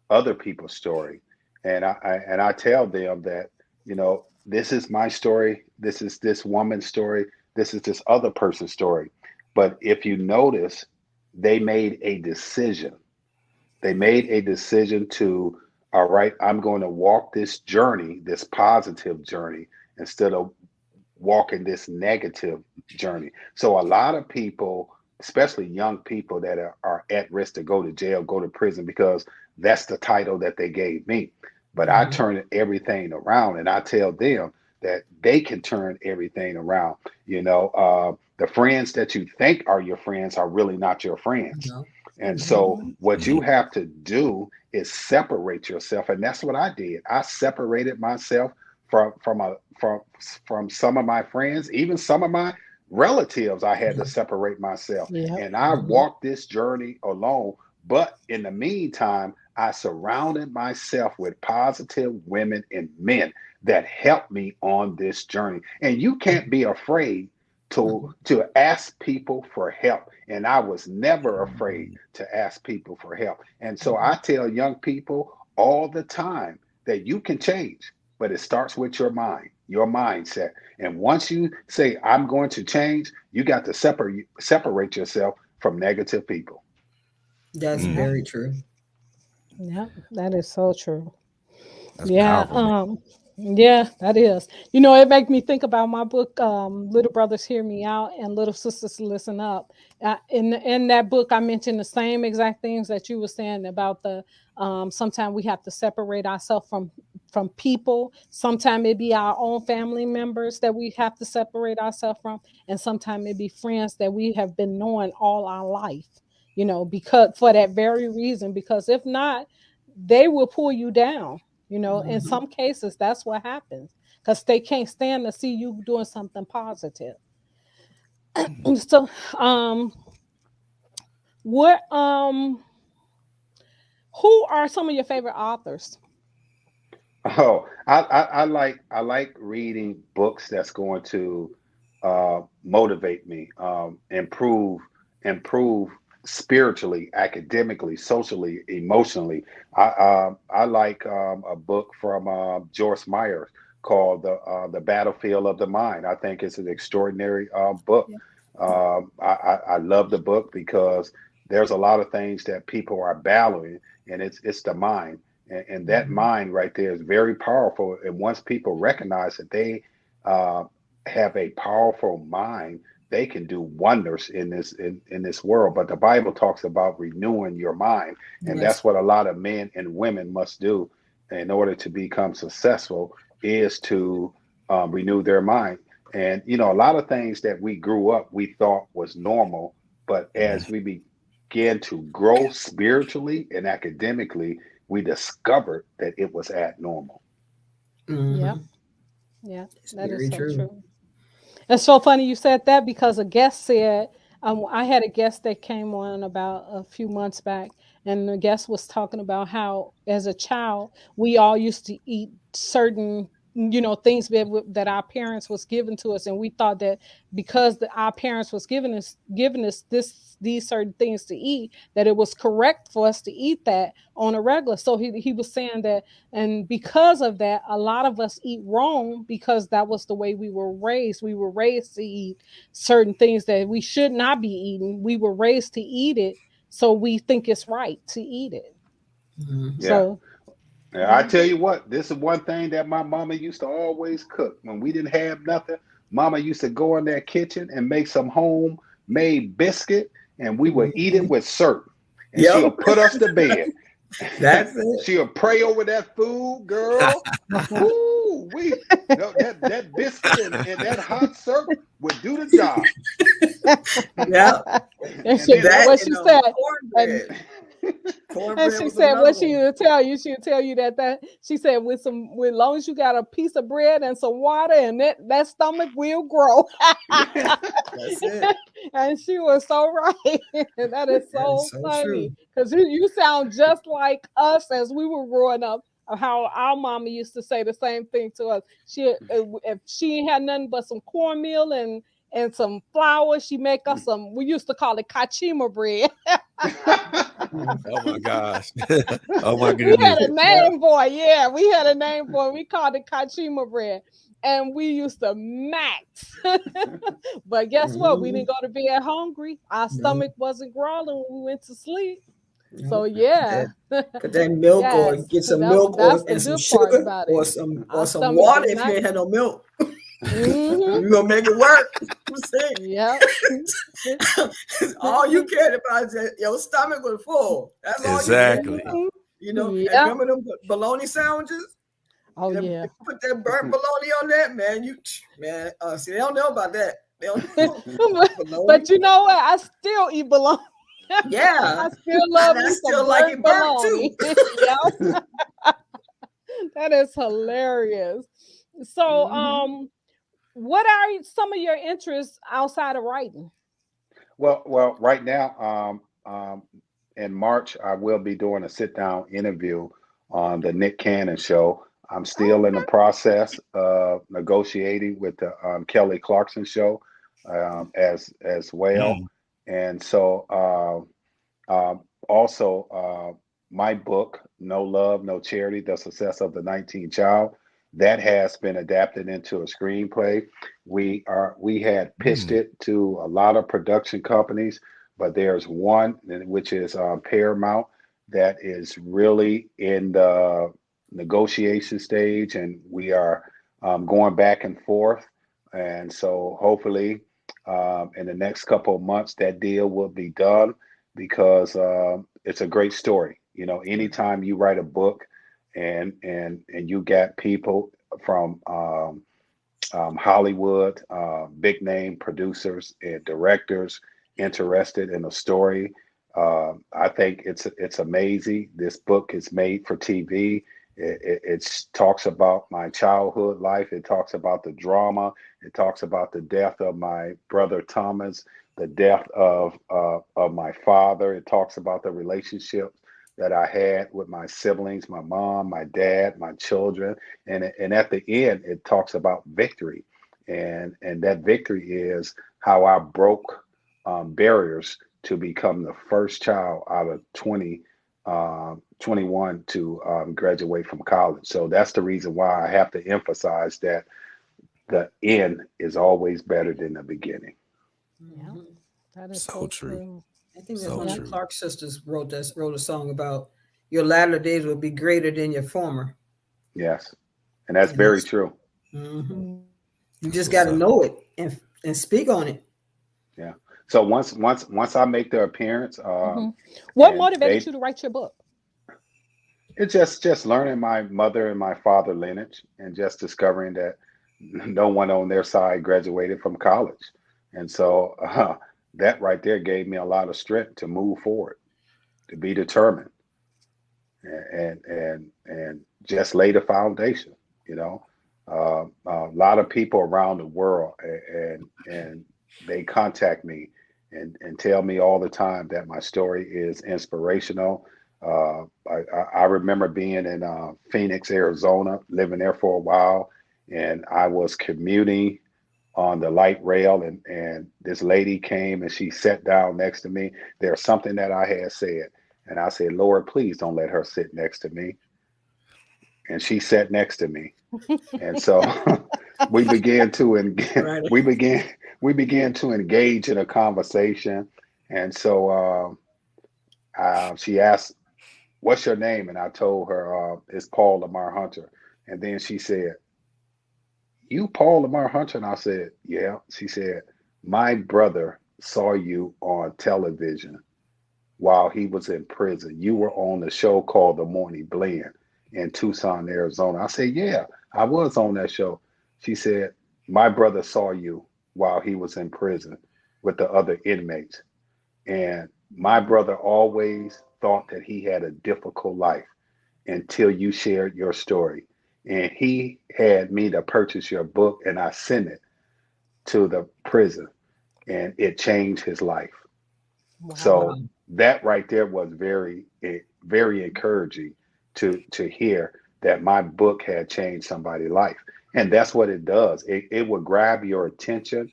other people's story, and I tell them that, this is my story, this is this woman's story, this is this other person's story. But if you notice, they made a decision. They made a decision to, all right, I'm going to walk this journey, this positive journey, instead of walking this negative journey. So a lot of people, especially young people that are at risk to go to jail, go to prison, because that's the title that they gave me. But I Mhm. turn everything around and I tell them that they can turn everything around. The friends that you think are your friends are really not your friends. No. And Mhm. so Mhm. what you have to do is separate yourself. And that's what I did. I separated myself from some of my friends, even some of my relatives. I had to Mhm. separate myself. Yep. And I Mhm. walked this journey alone. But in the meantime, I surrounded myself with positive women and men that helped me on this journey. And you can't be afraid to Mhm. ask people for help. And I was never afraid Mhm. to ask people for help. And so Mhm. I tell young people all the time that you can change, but it starts with your mind, your mindset. And once you say, I'm going to change, you got to separate yourself from negative people. That's Yep. very true. Yep. That is so true. That's Yeah. powerful, man. Yeah, that is. It make me think about my book, Little Brothers Hear Me Out and Little Sisters Listen Up. In that book, I mentioned the same exact things that you were saying about the sometimes we have to separate ourselves from people. Sometimes it be our own family members that we have to separate ourselves from, and sometimes it be friends that we have been knowing all our life. Because for that very reason, because if not, they will pull you down. In Mhm. some cases, that's what happens because they can't stand to see you doing something positive. So, what, who are some of your favorite authors? Oh, I like reading books that's going to motivate me, improve spiritually, academically, socially, emotionally. I like a book from Joyce Meyer called the Battlefield of the Mind. I think it's an extraordinary book. Yeah. I love the book because there's a lot of things that people are battling, and it's the mind, and that Mhm. mind right there is very powerful. And once people recognize that they uh, have a powerful mind, they can do wonders in this world. But the Bible talks about renewing your mind, and Yes. that's what a lot of men and women must do in order to become successful, is to renew their mind. And a lot of things that we grew up we thought was normal, but Mhm. as we began to grow spiritually and academically, we discovered that it was abnormal. Yep. Mhm. Yeah. It's That is very so true. true. It's so funny you said that because a guest said, I had a guest that came on about a few months back, and the guest was talking about how, as a child, we all used to eat certain, things that our parents was given to us, and we thought that because our parents was giving us these certain things to eat, that it was correct for us to eat that on a regular. So he was saying that, and because of that, a lot of us eat wrong because that was the way we were raised. We were raised to eat certain things that we should not be eating. We were raised to eat it, so we think it's right to eat it. Mhm. Yeah. So, Yeah, I yeah. tell you what, this is one thing that my mama used to always cook. When we didn't have nothing, mama used to go in that kitchen and make some homemade biscuit, and we would eat it Mhm. with syrup. And she'll Yep. put us to bed. That's it. She'll pray over that food, girl. Woo, that biscuit and that hot syrup would do the job. Yep. and And then That what every she and said, and cornbread. And Cornbread she was said another what she one. would tell you, she would tell you that she said with long as you got a piece of bread and some water and that stomach will grow. That's it. And she was so right. That is That is so so funny. true. Because you sound just like us as we were growing up. Of how our mama used to say the same thing to us. If she ain't had nothing but some cornmeal and some flour, she make us some. We used to call it kachima bread. Oh my gosh. Oh my We had goodness. a name for it. Yeah, we had a name for it. We called it Kachima bread. And we used to max. But guess what? We didn't go to bed hungry. Our stomach wasn't growling when we went to sleep. So yeah. Put that milk or Yes. get some milk That's the and some good part sugar about or it. some Our some stomach water did if not. you ain't had no milk. Mhm. You gonna make it work. I'm saying. Yep. All you cared about is that your stomach was full. That's all you cared Exactly. about. You know, and Yep. remember them bologna sandwiches? Oh You know, yeah. if you put that burnt bologna on that, man, see, they don't know about that. They don't know bologna. But you know what? I still eat bologna. Yeah. I still love And I me still some like burnt it burnt too. bologna. Yep. That is hilarious. So, what are some of your interests outside of writing? Well, right now, in March, I will be doing a sit-down interview on the Nick Cannon show. I'm still in the process of negotiating with the Kelly Clarkson show as well, and so also my book, No Love, No Charity: The Success of the 19th Child, that has been adapted into a screenplay. We had pitched it to a lot of production companies, but there's one which is Paramount that is really in the negotiation stage, and we are going back and forth. And so hopefully, in the next couple of months, that deal will be done because it's a great story. You know, anytime you write a book and you got people from Hollywood, big name producers and directors interested in a story. I think it's amazing. This book is made for TV. It talks about my childhood life. It talks about the drama. It talks about the death of my brother Thomas, the death of my father. It talks about the relationships that I had with my siblings, my mom, my dad, my children, and at the end it talks about victory, and that victory is how I broke barriers to become the first child out of 21 to graduate from college. So that's the reason why I have to emphasize that the end is always better than the beginning. Yeah, that is So so true. true. I think that's So one of the true. Clark sisters wrote a song about your latter days will be greater than your former. Yes, and that's And very true. you That's just what's got to up. know it and speak on it. Yeah. So once I make the appearance, What and motivated they you to write your book? it's just learning my mother and my father lineage and just discovering that no one on their side graduated from college, and so that right there gave me a lot of strength to move forward, to be determined, and just lay the foundation. You know, a lot of people around the world, and they contact me and tell me all the time that my story is inspirational. I remember being in Phoenix, Arizona, living there for a while, and I was commuting on the light rail, and this lady came and she sat down next to me. There's something that I had said, and I said, Lord, please don't let her sit next to me. And she sat next to me, and so we began to Right. we began we began to engage in a conversation. And so she asked, "What's your name?" And I told her it's Paul Lamar Hunter. And then she said, "You Paul Lamar Hunter?" And I said, "Yeah." She said, "My brother saw you on television while he was in prison. You were on the show called The Morning Blend in Tucson, Arizona." I said, "Yeah, I was on that show." She said, "My brother saw you while he was in prison with the other inmates. And my brother always thought that he had a difficult life until you shared your story. And he had me to purchase your book, and I sent it to the prison, and it changed his life." Wow. So Wow. that right there was very encouraging to hear that my book had changed somebody's life. And that's what it does. It will grab your attention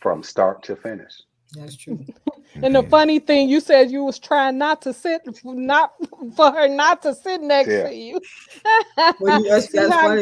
from start to finish. That's true. And the funny thing, you said you was trying not to sit, not for her not to sit next Yeah. to you. Well, See that's how funny.